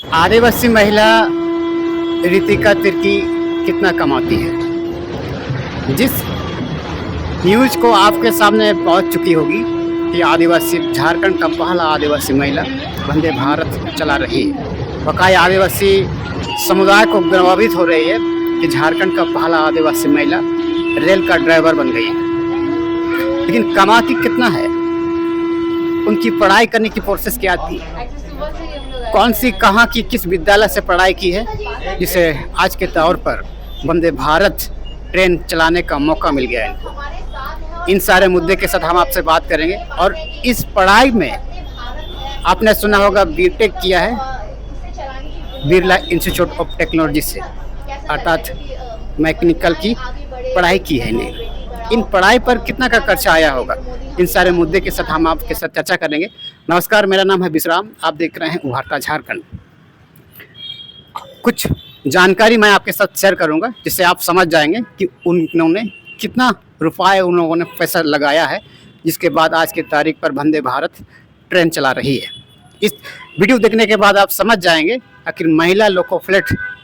आदिवासी महिला रितिका तिर्की कितना कमाती है? जिस न्यूज़ को आपके सामने पहुंच चुकी होगी कि आदिवासी झारखंड का पहला आदिवासी महिला वंदे भारत चला रही है। बकाया आदिवासी समुदाय को गर्वित हो रही है कि झारखंड का पहला आदिवासी महिला रेल का ड्राइवर बन गई है। लेकिन कमाती कितना है? उनकी पढ़ाई करने की प्रोसेस क्या थी? कौन सी कहाँ की किस विद्यालय से पढ़ाई की है जिसे आज के तौर पर वंदे भारत ट्रेन चलाने का मौका मिल गया है? इन सारे मुद्दे के साथ हम आपसे बात करेंगे। और इस पढ़ाई में आपने सुना होगा बीटेक किया है बिरला इंस्टीट्यूट ऑफ टेक्नोलॉजी से, अर्थात मैकेनिकल की पढ़ाई की है इन्हें। इन पढ़ाई पर कितना का खर्चा आया होगा, इन सारे मुद्दे के साथ हम आपके साथ चर्चा करेंगे। नमस्कार, मेरा नाम है विश्राम, आप देख रहे हैं उभारता झारखंड। कुछ जानकारी मैं आपके साथ शेयर करूंगा जिससे आप समझ जाएंगे कि उन्होंने कितना रुपये उन लोगों ने पैसा लगाया है, जिसके बाद आज की तारीख पर वंदे भारत ट्रेन चला रही है। इस वीडियो देखने के बाद आप समझ जाएंगे आखिर महिला लोको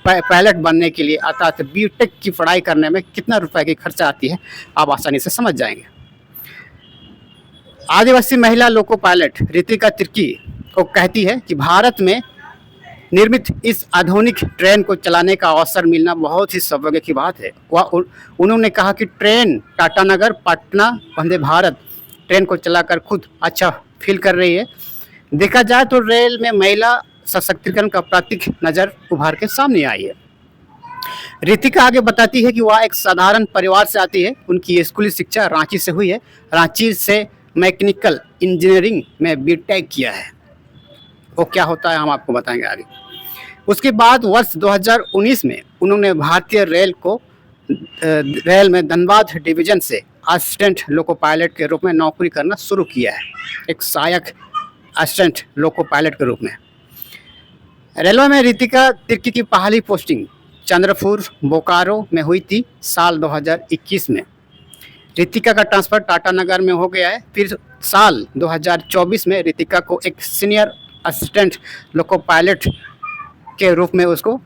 पायलट बनने के लिए अर्थात बीटेक की पढ़ाई करने में कितना रुपए की खर्चा आती है, आप आसानी से समझ जाएंगे। आदिवासी महिला लोको पायलट रितिका तिर्की को कहती है कि भारत में निर्मित इस आधुनिक ट्रेन को चलाने का अवसर मिलना बहुत ही सौभाग्य की बात है। उन्होंने कहा कि ट्रेन टाटानगर पटना वंदे भारत ट्रेन को चलाकर खुद अच्छा फील कर रही है। देखा जाए तो रेल में महिला सशक्तिकरण का प्रतीक नजर उभार के सामने आई है। रितिका आगे बताती है कि वह एक साधारण परिवार से आती है। उनकी स्कूली शिक्षा रांची से हुई है। रांची से मैकेनिकल इंजीनियरिंग में बीटेक किया है। वो क्या होता है हम आपको बताएंगे आगे। उसके बाद वर्ष 2019 में उन्होंने भारतीय रेल में धनबाद डिवीजन से असिस्टेंट लोको पायलट के रूप में नौकरी करना शुरू किया है, एक सहायक असिस्टेंट लोको पायलट के रूप में। रेलवे में रितिका तिर्की की पहली पोस्टिंग चंद्रपुर बोकारो में हुई थी साल 2021 में। रितिका का ट्रांसफ़र टाटानगर में हो गया है। फिर साल 2024 में रितिका को एक सीनियर असिस्टेंट लोको पायलट के रूप में उसको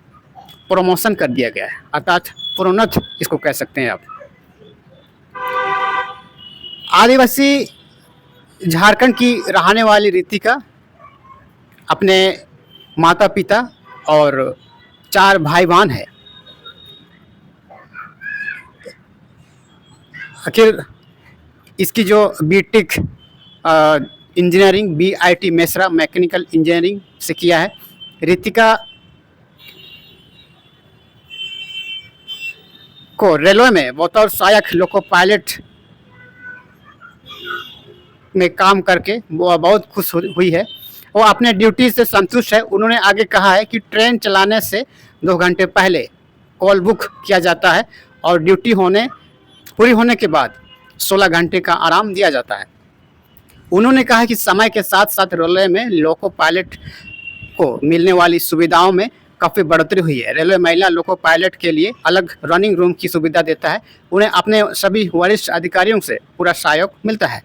प्रमोशन कर दिया गया है, अर्थात प्रोन्नत इसको कह सकते हैं आप। आदिवासी झारखंड की रहने वाली रितिका अपने माता पिता और 4 भाई बहन है। आखिर इसकी जो BTech engineering BIT Mesra mechanical engineering से किया है। रितिका को रेलवे में बतौर सहायक लोको पायलट में काम करके वो बहुत खुश हुई है। वो अपने ड्यूटी से संतुष्ट है। उन्होंने आगे कहा है कि ट्रेन चलाने से 2 घंटे पहले कॉल बुक किया जाता है और ड्यूटी पूरी होने के बाद 16 घंटे का आराम दिया जाता है। उन्होंने कहा कि समय के साथ साथ रेलवे में लोको पायलट को मिलने वाली सुविधाओं में काफ़ी बढ़ोतरी हुई है। रेलवे महिला लोको पायलट के लिए अलग रनिंग रूम की सुविधा देता है। उन्हें अपने सभी वरिष्ठ अधिकारियों से पूरा सहयोग मिलता है।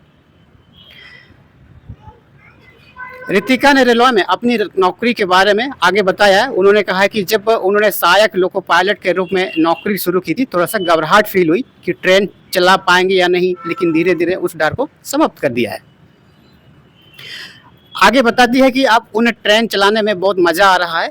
रितिका ने रेलवे में अपनी नौकरी के बारे में आगे बताया है। उन्होंने कहा है कि जब उन्होंने सहायक लोको पायलट के रूप में नौकरी शुरू की थी, थोड़ा सा घबराहट फील हुई कि ट्रेन चला पाएंगे या नहीं, लेकिन धीरे धीरे उस डर को समाप्त कर दिया है। आगे बताती है कि अब उन्हें ट्रेन चलाने में बहुत मज़ा आ रहा है।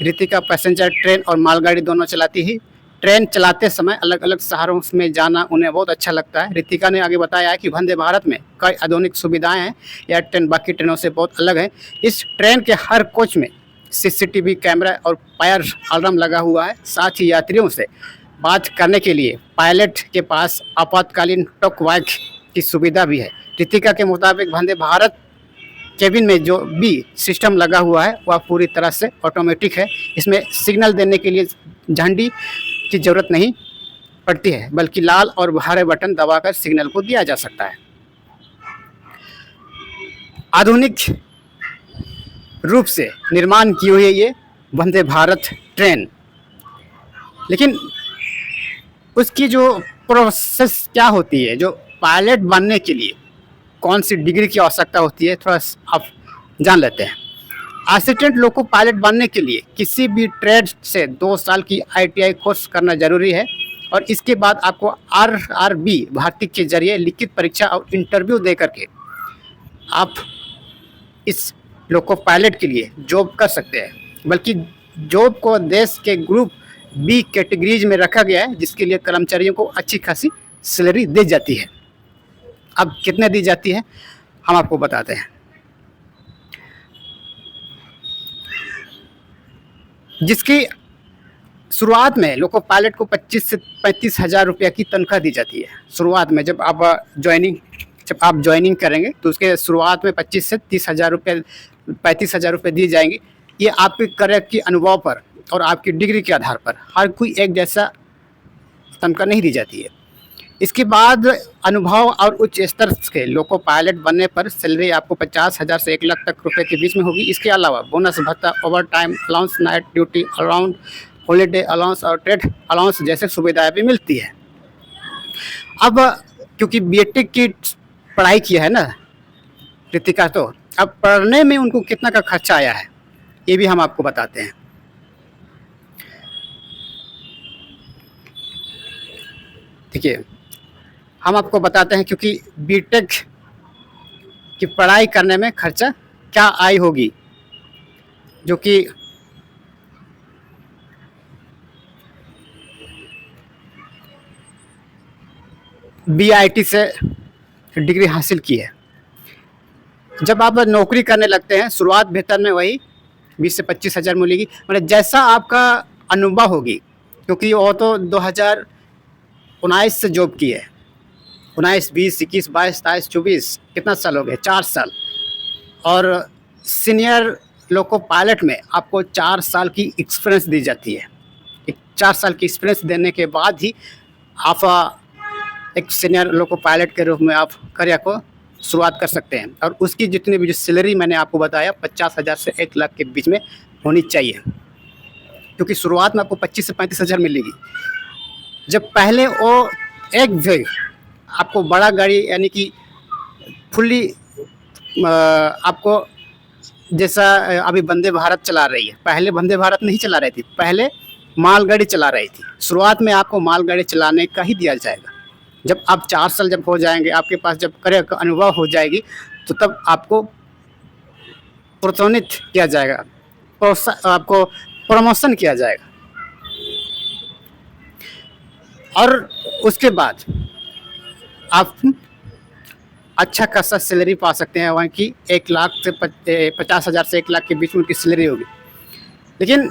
रितिका पैसेंजर ट्रेन और मालगाड़ी दोनों चलाती ही। ट्रेन चलाते समय अलग अलग शहरों में जाना उन्हें बहुत अच्छा लगता है। रितिका ने आगे बताया है कि वंदे भारत में कई आधुनिक सुविधाएं हैं। यह ट्रेन बाकी ट्रेनों से बहुत अलग है। इस ट्रेन के हर कोच में सीसीटीवी कैमरा और फायर अलार्म लगा हुआ है। साथ ही यात्रियों से बात करने के लिए पायलट के पास आपातकालीन टॉक बैक की सुविधा भी है। रितिका के मुताबिक वंदे भारत केबिन में जो भी सिस्टम लगा हुआ है वह पूरी तरह से ऑटोमेटिक है। इसमें सिग्नल देने के लिए झंडी की ज़रूरत नहीं पड़ती है, बल्कि लाल और हरे बटन दबाकर सिग्नल को दिया जा सकता है। आधुनिक रूप से निर्माण की हुई है ये वंदे भारत ट्रेन। लेकिन उसकी जो प्रोसेस क्या होती है, जो पायलट बनने के लिए कौन सी डिग्री की आवश्यकता होती है, थोड़ा आप जान लेते हैं। असिस्टेंट लोको पायलट बनने के लिए किसी भी ट्रेड से 2 साल की ITI कोर्स करना जरूरी है और इसके बाद आपको RRB भर्ती के जरिए लिखित परीक्षा और इंटरव्यू दे करके आप इस लोको पायलट के लिए जॉब कर सकते हैं। बल्कि जॉब को देश के ग्रुप B कैटेगरीज में रखा गया है, जिसके लिए कर्मचारियों को अच्छी खासी सैलरी दी जाती है। अब कितने दी जाती है हम आपको बताते हैं। जिसकी शुरुआत में लोको पायलट को 25 से 35 हज़ार रुपये की तनख्वाह दी जाती है। शुरुआत में जब आप ज्वाइनिंग करेंगे तो उसके शुरुआत में 25 से 30 हज़ार रुपये 35 हज़ार रुपये दी जाएंगी। ये आपके करियर के अनुभव पर और आपकी डिग्री के आधार पर, हर कोई एक जैसा तनख्वाह नहीं दी जाती है। इसके बाद अनुभव और उच्च स्तर के लोको पायलट बनने पर सैलरी आपको 50,000 से 1 लाख तक रुपए के बीच में होगी। इसके अलावा बोनस भत्ता, over time allowance, night duty allowance, holiday allowance और ट्रेड अलाउंस जैसे सुविधाएं भी मिलती है। अब क्योंकि बीटेक की पढ़ाई किया है ना रितिका, तो अब पढ़ने में उनको कितना का खर्चा आया है ये भी हम आपको बताते हैं। ठीक है, हम आपको बताते हैं क्योंकि बीटेक की पढ़ाई करने में खर्चा क्या आई होगी, जो कि BIT से डिग्री हासिल की है। जब आप नौकरी करने लगते हैं शुरुआत वेतन में वही 20 से 25 हज़ार मिलेगी, मतलब जैसा आपका अनुभव होगी, क्योंकि वो तो 2019 से जॉब की है। 19, 20, 21, 22, 23, 24 कितना साल हो गए? 4 साल। और सीनियर लोको पायलट में आपको 4 साल की एक्सपीरियंस दी जाती है। 4 साल की एक्सपीरियंस देने के बाद ही आप एक सीनियर लोको पायलट के रूप में आप करियर को शुरुआत कर सकते हैं। और उसकी जितनी भी जो सैलरी मैंने आपको बताया 50,000 से 1 लाख के बीच में होनी चाहिए, क्योंकि शुरुआत में आपको 25 से 35 हज़ार मिलेगी। जब पहले वो एक भी आपको बड़ा गाड़ी यानी कि फुल्ली आपको जैसा अभी वंदे भारत चला रही है, पहले वंदे भारत नहीं चला रही थी, पहले मालगाड़ी चला रही थी। शुरुआत में आपको मालगाड़ी चलाने का ही दिया जाएगा। जब आप 4 साल जब हो जाएंगे, आपके पास जब करियर का अनुभव हो जाएगी, तो तब आपको प्रोत्साहित किया जाएगा, आपको प्रमोशन किया जाएगा। और उसके बाद आप अच्छा खासा सैलरी पा सकते हैं, वहाँ की 1 लाख से 50,000 से 1 लाख के बीच में उनकी सैलरी होगी। लेकिन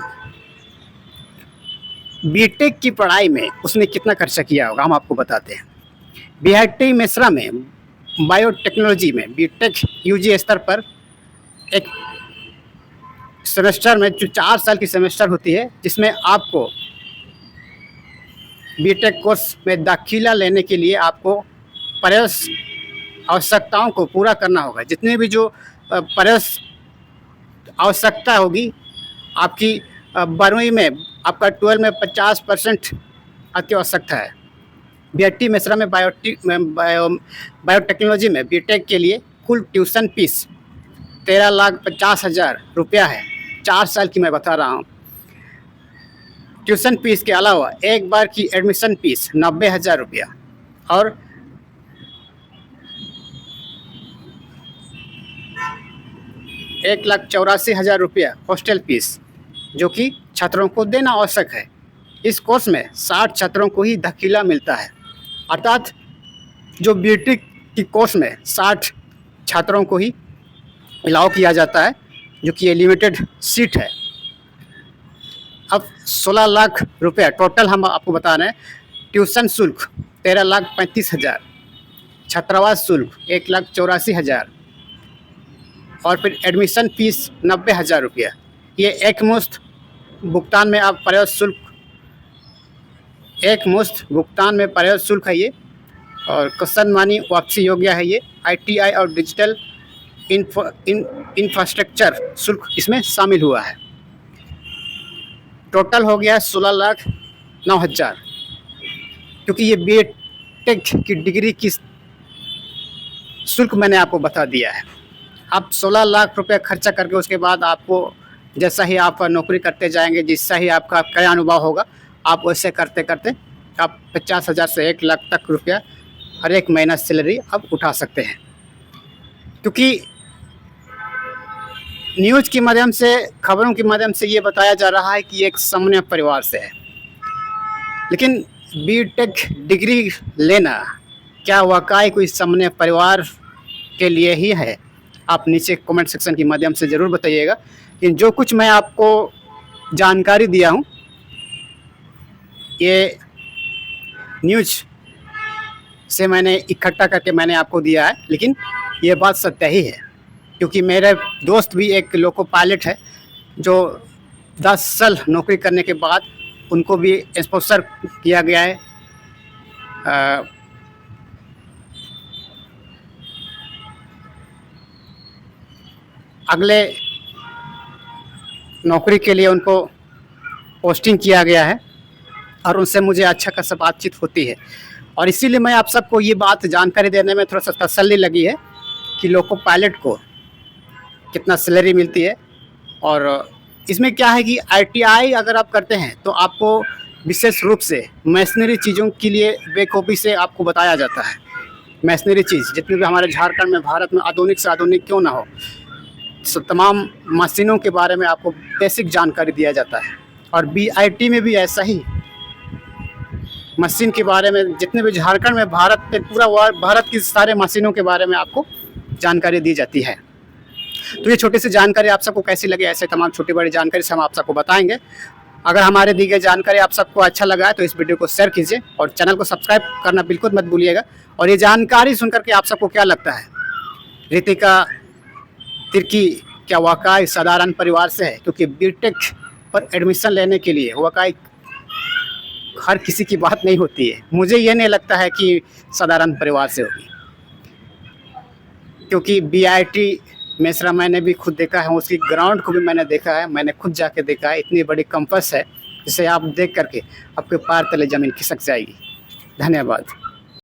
बीटेक की पढ़ाई में उसने कितना खर्चा किया होगा हम आपको बताते हैं। BIT मेसरा में बायोटेक्नोलॉजी में बीटेक UG स्तर पर एक सेमेस्टर में जो 4 साल की सेमेस्टर होती है, जिसमें आपको बीटेक कोर्स में दाखिला लेने के लिए आपको प्रवेश आवश्यकताओं को पूरा करना होगा। जितने भी जो प्रवेश आवश्यकता होगी आपकी 12वीं में, आपका 12 में 50% अति आवश्यकता है। BIT मेसरा में बायोटेक्नोलॉजी में बीटेक के लिए कुल ट्यूशन फीस 13,50,000 रुपया है। 4 साल की मैं बता रहा हूँ। ट्यूशन फीस के अलावा एक बार की एडमिशन फीस 90,000 रुपया और ₹1,84,000 रुपया हॉस्टल फीस, जो कि छात्रों को देना आवश्यक है। इस कोर्स में 60 छात्रों को ही दाखिला मिलता है, अर्थात जो बीटेक की कोर्स में 60 छात्रों को ही अलाउ किया जाता है, जो कि ये लिमिटेड सीट है। अब 16 लाख रुपया टोटल हम आपको बता रहे हैं। ट्यूशन शुल्क 13,35,000, छात्रावास शुल्क 1,84,000 और फिर एडमिशन फीस 90,000 रुपया। ये एक मुश्त भुगतान में आप प्रवेश शुल्क, एक मुश्त भुगतान में प्रवेश शुल्क है ये, और कसन मानी वापसी योग्य है ये। ITI और डिजिटल इंफ्रास्ट्रक्चर शुल्क इसमें शामिल हुआ है। टोटल हो गया 16,09,000, क्योंकि ये बीटेक की डिग्री की शुल्क मैंने आपको बता दिया है। आप 16 लाख रुपए खर्चा करके उसके बाद आपको जैसा ही आप नौकरी करते जाएंगे, जैसा ही आपका क्रय अनुभव होगा, आप वैसे करते करते आप 50,000 से 1 लाख तक रुपया हर एक महीना सैलरी आप उठा सकते हैं। क्योंकि न्यूज़ के माध्यम से, खबरों के माध्यम से ये बताया जा रहा है कि एक सामान्य परिवार से है, लेकिन बीटेक डिग्री लेना क्या वाकई कोई सामान्य परिवार के लिए ही है? आप नीचे कमेंट सेक्शन के माध्यम से ज़रूर बताइएगा। कि जो कुछ मैं आपको जानकारी दिया हूँ, ये न्यूज़ से मैंने इकट्ठा करके मैंने आपको दिया है, लेकिन ये बात सत्य ही है। क्योंकि मेरे दोस्त भी एक लोको पायलट है, जो 10 साल नौकरी करने के बाद उनको भी स्पॉन्सर किया गया है अगले नौकरी के लिए उनको पोस्टिंग किया गया है और उनसे मुझे अच्छा खासा बातचीत होती है। और इसीलिए मैं आप सबको ये बात जानकारी देने में थोड़ा सा तसल्ली लगी है कि लोको पायलट को कितना सैलरी मिलती है। और इसमें क्या है कि ITI अगर आप करते हैं तो आपको विशेष रूप से मशीनरी चीज़ों के लिए बेखूबी से आपको बताया जाता है। मशीनरी चीज़ जितनी भी हमारे झारखंड में, भारत में आधुनिक से आधुनिक क्यों ना हो, तमाम मशीनों के बारे में आपको बेसिक जानकारी दिया जाता है। और BIT में भी ऐसा ही मशीन के बारे में, जितने भी झारखंड में, भारत पे पूरा भारत की सारे मशीनों के बारे में आपको जानकारी दी जाती है। तो ये छोटी सी जानकारी आप सबको कैसी लगी, ऐसे तमाम छोटी बड़ी जानकारी से हम आप सबको बताएंगे। अगर हमारे दी गई जानकारी आप सबको अच्छा लगा है तो इस वीडियो को शेयर कीजिए और चैनल को सब्सक्राइब करना बिल्कुल मत भूलिएगा। और ये जानकारी सुनकर के आप सबको क्या लगता है, रितिका तिर्की क्या वाकई साधारण परिवार से है? क्योंकि बीटेक पर एडमिशन लेने के लिए वाकई हर किसी की बात नहीं होती है। मुझे ये नहीं लगता है कि साधारण परिवार से होगी, क्योंकि BIT मेसरा मैंने भी खुद देखा है, उसकी ग्राउंड को भी मैंने देखा है, मैंने खुद जाके देखा है। इतनी बड़ी कैंपस है जिसे आप देख करके आपके पैर तले ज़मीन खिसक जाएगी। धन्यवाद।